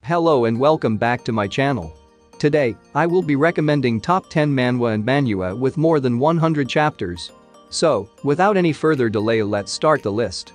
Hello and welcome back to my channel. Today, I will be recommending top 10 manhwa and manhua with more than 100 chapters. So, without any further delay, let's start the list.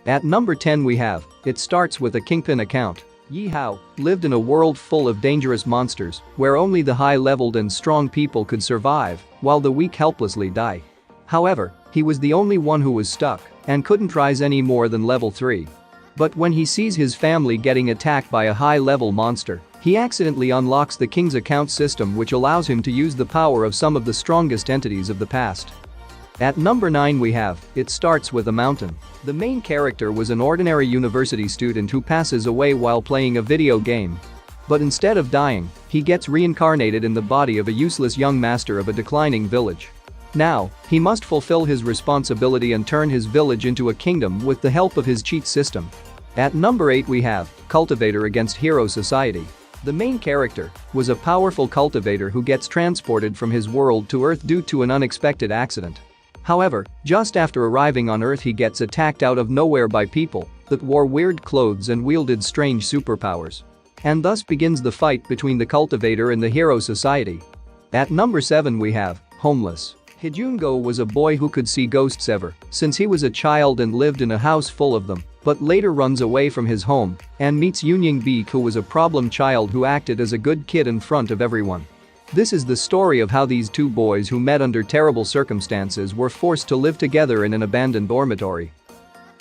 At number 10 we have, it starts with a Kingpin Account. Yi Hao lived in a world full of dangerous monsters where only the high-leveled and strong people could survive while the weak helplessly die. However, he was the only one who was stuck and couldn't rise any more than level 3. But when he sees his family getting attacked by a high-level monster, he accidentally unlocks the King's Account system, which allows him to use the power of some of the strongest entities of the past. At number 9 we have, it starts with a mountain. The main character was an ordinary university student who passes away while playing a video game. But instead of dying, he gets reincarnated in the body of a useless young master of a declining village. Now, he must fulfill his responsibility and turn his village into a kingdom with the help of his cheat system. At number 8 we have, Cultivator against Hero Society. The main character was a powerful cultivator who gets transported from his world to Earth due to an unexpected accident. However, just after arriving on Earth he gets attacked out of nowhere by people that wore weird clothes and wielded strange superpowers. And thus begins the fight between the cultivator and the hero society. At number 7 we have, Homeless. Hijungo was a boy who could see ghosts ever since he was a child and lived in a house full of them, but later runs away from his home and meets Yunying who was a problem child who acted as a good kid in front of everyone. This is the story of how these two boys who met under terrible circumstances were forced to live together in an abandoned dormitory.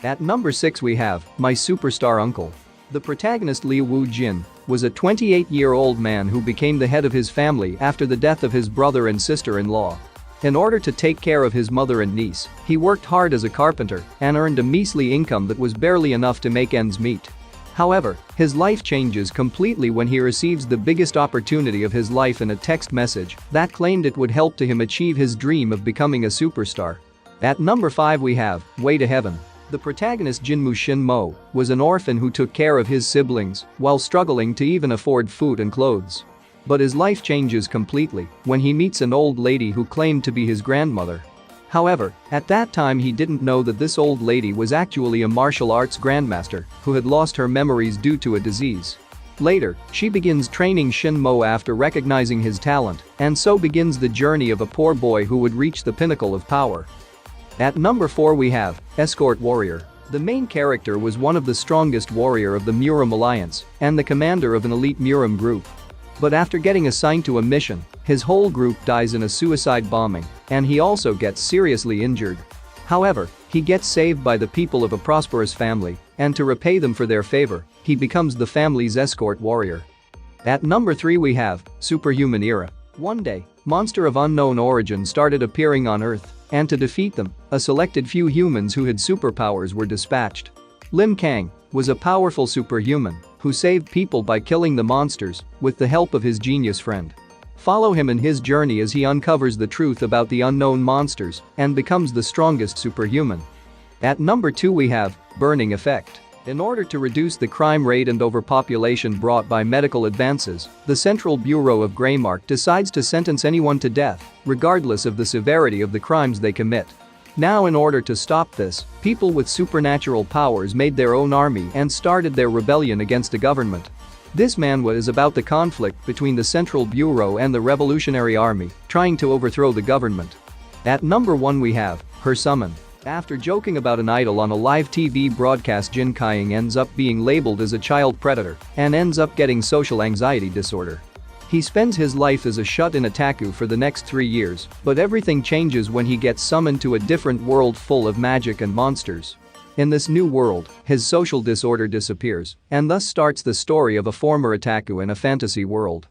At number 6 we have, My Superstar Uncle. The protagonist Liu Wu Jin was a 28-year-old man who became the head of his family after the death of his brother and sister-in-law. In order to take care of his mother and niece, he worked hard as a carpenter and earned a measly income that was barely enough to make ends meet. However, his life changes completely when he receives the biggest opportunity of his life in a text message that claimed it would help to him achieve his dream of becoming a superstar. At number 5 we have, Way to Heaven. The protagonist Jinmu Shinmo was an orphan who took care of his siblings while struggling to even afford food and clothes. But his life changes completely when he meets an old lady who claimed to be his grandmother. However, at that time he didn't know that this old lady was actually a martial arts grandmaster who had lost her memories due to a disease. Later, she begins training Shinmo after recognizing his talent, and so begins the journey of a poor boy who would reach the pinnacle of power. At number 4 we have, Escort Warrior. The main character was one of the strongest warrior of the Muram Alliance and the commander of an elite Muram group. But after getting assigned to a mission, his whole group dies in a suicide bombing, and he also gets seriously injured. However, he gets saved by the people of a prosperous family, and to repay them for their favor, he becomes the family's escort warrior. At number 3 we have, Superhuman Era. One day, monster of unknown origin started appearing on Earth, and to defeat them, a selected few humans who had superpowers were dispatched. Lim Kang was a powerful superhuman who saved people by killing the monsters with the help of his genius friend. Follow him in his journey as he uncovers the truth about the unknown monsters and becomes the strongest superhuman. At number 2 we have, Burning Effect. In order to reduce the crime rate and overpopulation brought by medical advances, the Central Bureau of Greymark decides to sentence anyone to death, regardless of the severity of the crimes they commit. Now, in order to stop this, people with supernatural powers made their own army and started their rebellion against the government. This manhwa is about the conflict between the Central Bureau and the Revolutionary Army, trying to overthrow the government. At number 1 we have, Her Summon. After joking about an idol on a live TV broadcast, Jin Kaiying ends up being labeled as a child predator and ends up getting social anxiety disorder. He spends his life as a shut-in otaku for the next 3 years, but everything changes when he gets summoned to a different world full of magic and monsters. In this new world, his social disorder disappears, and thus starts the story of a former otaku in a fantasy world.